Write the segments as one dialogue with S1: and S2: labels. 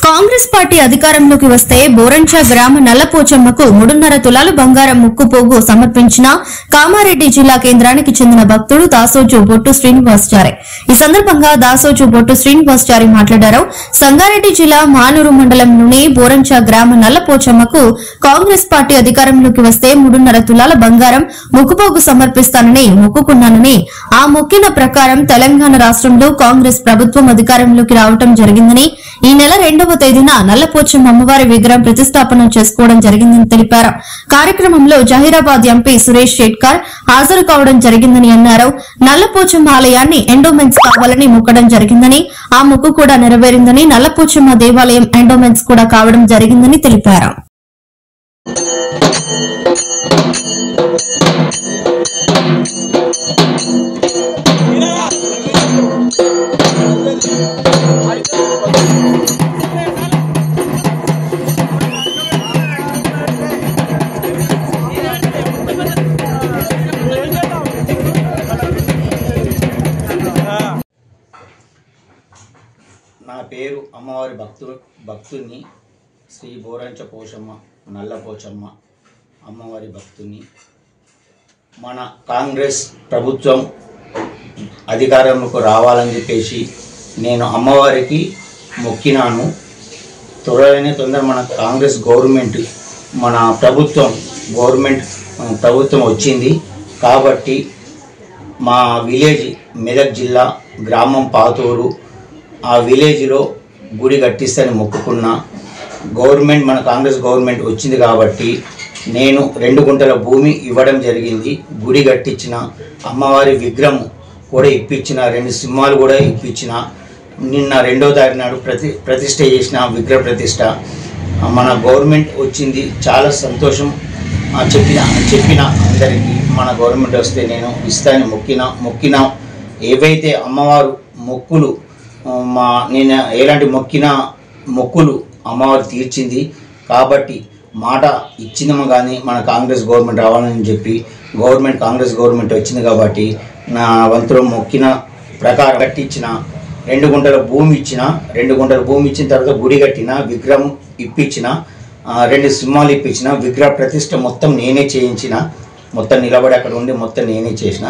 S1: Congress party అధికారంలోకి వస్తే బోరంచా గ్రామ నల్లపోచమ్మకు 3.5 తులాలు బంగారం ముక్కుపోగు సమర్పించిన కామారెడ్డి జిల్లా కేంద్రానికి చెందిన భక్తుడు దాసోజు బొట్టు శ్రీనివాసచారి. ఈ సందర్భంగా దాసోజు బొట్టు శ్రీనివాసచారి మాట్లాడారు. సంగారెడ్డి జిల్లా మానూరు మండలంలోని బోరంచా గ్రామ నల్లపోచమ్మకు కాంగ్రెస్ పార్టీ అధికారంలోకి వస్తే 3.5 తులాల బంగారం ముక్కుపోగు సమర్పిస్తానని మొక్కుకున్నానని, ఆ మొక్కిన ప్రకారం తెలంగాణ రాష్ట్రంలో కాంగ్రెస్ ప్రభుత్వం అధికారంలోకి రావడం జరిగిందని, ఈ నెల 2వ తేదీన నల్లపోచమ్మ అమ్మవారి విగ్రహం ప్రతిష్టాపన చేసుకోవడం జరిగిందని తెలిపారు. కార్యక్రమంలో జహీరాబాద్ ఎంపీ సురేష్ షెట్కర్ హాజరు కావడం జరిగిందని అన్నారు. నల్లపోచమ్మ ఆలయాన్ని ఎండోమెంట్స్ కావాలని మొక్కడం జరిగిందని, ఆ మొక్కు కూడా నెరవేరిందని, నల్లపోచమ్మ దేవాలయం ఎండోమెంట్స్ కూడా కావడం జరిగిందని తెలిపారు.
S2: నా పేరు అమ్మవారి భక్తుని శ్రీ బోరంచ పోషమ్మ నల్లపోచమ్మ అమ్మవారి భక్తుని. మన కాంగ్రెస్ ప్రభుత్వం అధికారంలోకి రావాలని చెప్పేసి నేను అమ్మవారికి మొక్కినాను. తొందర మన కాంగ్రెస్ గవర్నమెంట్ మన ప్రభుత్వం వచ్చింది కాబట్టి మా విలేజ్ మెదక్ జిల్లా గ్రామం పాతూరు, ఆ విలేజ్లో గుడి కట్టిస్తని మొక్కుకున్న. గవర్నమెంట్ మన కాంగ్రెస్ గవర్నమెంట్ వచ్చింది కాబట్టి నేను 2 గుంటల భూమి ఇవ్వడం జరిగింది. గుడి కట్టించిన, అమ్మవారి విగ్రహం కూడా ఇప్పించిన, 2 సింహాలు కూడా ఇప్పించిన. నిన్న 2వ తారీఖు నాడు ప్రతిష్ట చేసిన విగ్రహ ప్రతిష్ట. మన గవర్నమెంట్ వచ్చింది, చాలా సంతోషం. చెప్పిన అందరికీ మన గవర్నమెంట్ వస్తే నేను ఇస్తాను మొక్కిన ఏవైతే అమ్మవారు మొక్కులు నేను ఎలాంటి మొక్కులు అమ్మవారు తీర్చింది కాబట్టి మాట ఇచ్చినాము. కానీ మన కాంగ్రెస్ గవర్నమెంట్ రావాలని చెప్పి కాంగ్రెస్ గవర్నమెంట్ వచ్చింది కాబట్టి నా వంతులో మొక్కిన ప్రకారం కట్టించిన, 2 గుంటల భూమి ఇచ్చిన. 2 గుంటల భూమి ఇచ్చిన తర్వాత గుడి కట్టిన, విగ్రహం ఇప్పించిన, 2 సింహాలు ఇప్పించిన. విగ్రహ ప్రతిష్ట మొత్తం నేనే చేయించిన, మొత్తం నిలబడి అక్కడ ఉండి మొత్తం నేనే చేసిన.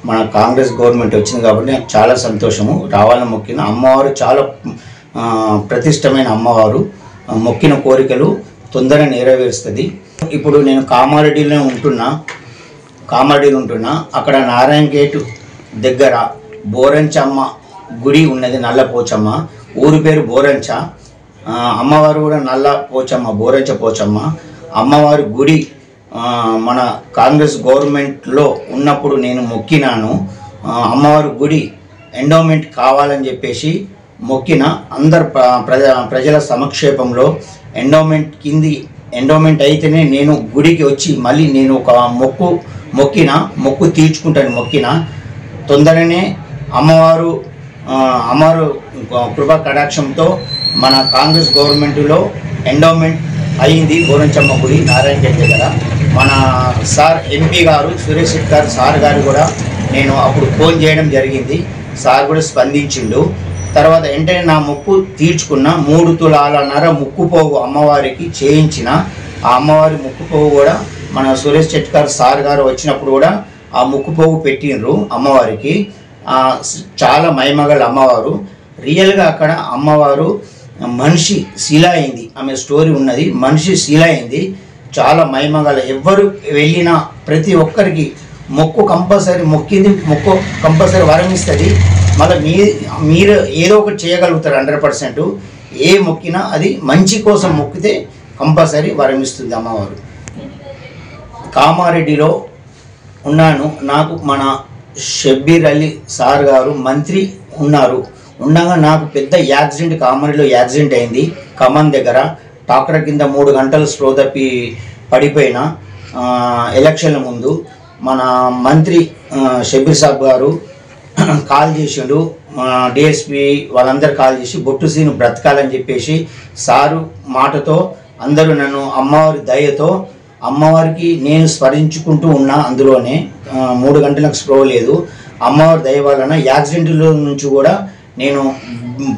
S2: మన కాంగ్రెస్ గవర్నమెంట్ వచ్చింది కాబట్టి నాకు చాలా సంతోషము. రావాలని మొక్కిన అమ్మవారు చాలా ప్రతిష్టమైన అమ్మవారు. మొక్కిన కోరికలు తొందరగా నెరవేరుస్తుంది. ఇప్పుడు నేను కామారెడ్డిలో ఉంటున్నా. అక్కడ నారాయణ గేటు దగ్గర బోరంచమ్మ గుడి ఉన్నది, నల్లపోచమ్మ. ఊరి పేరు బోరంచ. అమ్మవారు కూడా బోరంచ పోచమ్మ అమ్మవారి గుడి మన కాంగ్రెస్ గవర్నమెంట్లో ఉన్నప్పుడు నేను మొక్కినాను. అమ్మవారి గుడి ఎండోమెంట్ కావాలని చెప్పేసి మొక్కిన. అందరు ప్రజల సమక్షేపంలో ఎండోమెంట్ అయితేనే నేను గుడికి వచ్చి మళ్ళీ నేను ఒక మొక్కు తీర్చుకుంటాను. తొందరనే అమ్మవారు కృపా కటాక్షంతో మన కాంగ్రెస్ గవర్నమెంట్లో ఎండోమెంట్ అయింది. బోరంచమ్మ గుడి నారాయణ గేట్ దగ్గర మన సార్ ఎంపీ గారు సురేష్ షెట్కర్ సార్ గారు కూడా నేను అప్పుడు ఫోన్ చేయడం జరిగింది. సార్ కూడా స్పందించిండు. తర్వాత వెంటనే నా మొక్కు తీర్చుకున్న. 3 తులాలన్నర ముక్కుపోగు అమ్మవారికి చేయించిన. ఆ అమ్మవారి ముక్కుపోగు కూడా మన సురేష్ షెట్కర్ సార్ గారు వచ్చినప్పుడు కూడా ఆ ముక్కుపోగు పెట్టిండ్రు అమ్మవారికి. చాలా మహిమగల అమ్మవారు. రియల్గా అక్కడ అమ్మవారు మనిషి శిల అయింది. ఆమె స్టోరీ ఉన్నది, మనిషి శిల అయింది. చాలా మహిమగల. ఎవ్వరు వెళ్ళినా ప్రతి ఒక్కరికి మొక్కు కంపల్సరీ కంపల్సరీ వరం ఇస్తుంది. మళ్ళీ మీరు ఏదో ఒకటి చేయగలుగుతారు 100%. ఏ మొక్కినా అది మంచి కోసం మొక్కితే కంపల్సరీ వరం ఇస్తుంది అమ్మవారు. కామారెడ్డిలో ఉన్నాను. నాకు మన షబ్బీర్ అలీ సార్ గారు మంత్రి ఉండగా నాకు పెద్ద యాక్సిడెంట్, కామారెడ్డిలో యాక్సిడెంట్ అయింది. ఖమ్మం దగ్గర ట్రాక్టర్ కింద 3 గంటలు స్లో తప్పి పడిపోయిన. ఎలక్షన్ల ముందు మన మంత్రి షబ్బీర్ సాబ్ గారు కాల్ చేసిండు. డిఎస్పీ వాళ్ళందరూ కాల్ చేసి బొట్టు సీను బ్రతకాలని చెప్పేసి సారు మాటతో అందరూ నన్ను అమ్మవారి దయతో అమ్మవారికి నేను స్మరించుకుంటూ ఉన్నా. అందులోనే 3 గంటలకు స్లో లేదు. అమ్మవారి దయ వలన యాక్సిడెంట్లో నుంచి కూడా నేను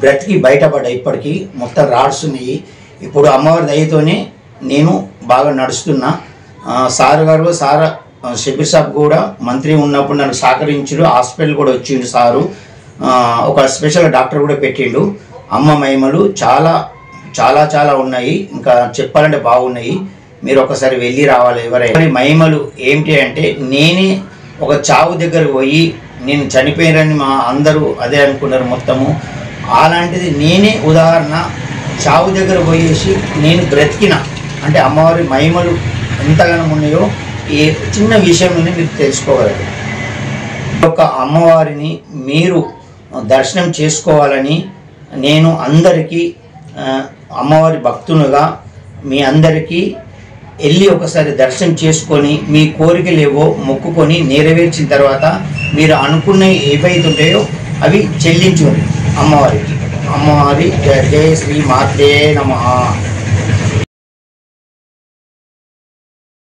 S2: బ్రతికి బయటపడ్డా. ఇప్పటికీ మొత్తం రాడ్స్ ఉన్నాయి. ఇప్పుడు అమ్మవారి దయతోనే నేను బాగా నడుస్తున్నా. సార్ షబీర్ సాబ్ కూడా మంత్రి ఉన్నప్పుడు నన్ను సహకరించారు. హాస్పిటల్ కూడా వచ్చిండు సారు. ఒక స్పెషల్ డాక్టర్ కూడా పెట్టిండు. అమ్మ మహిమలు చాలా చాలా చాలా ఉన్నాయి, ఇంకా చెప్పాలంటే బాగున్నాయి. మీరు ఒకసారి వెళ్ళి రావాలి. ఎవరైనా మహిమలు ఏమిటి అంటే, నేనే ఒక చావు దగ్గరకు పోయి నేను చనిపోయానని మా అందరూ అదే అనుకున్నారు మొత్తము. అలాంటిది నేనే ఉదాహరణ చావు దగ్గర పోయేసి నేను బ్రతికిన అంటే అమ్మవారి మహిమలు ఎంతగానో ఉన్నాయో ఏ చిన్న విషయంలోనే మీరు తెలుసుకోగలరు. ఒక అమ్మవారిని మీరు దర్శనం చేసుకోవాలని నేను అందరికీ అమ్మవారి భక్తునుగా మీ అందరికీ వెళ్ళి ఒకసారి దర్శనం చేసుకొని మీ కోరికలు ఏవో మొక్కుకొని నెరవేర్చిన తర్వాత మీరు అనుకున్నవి ఏవైతే ఉంటాయో అవి చెల్లించుకోండి అమ్మవారికి. అమ్మవారి జయ శ్రీ మాత్రే నమః.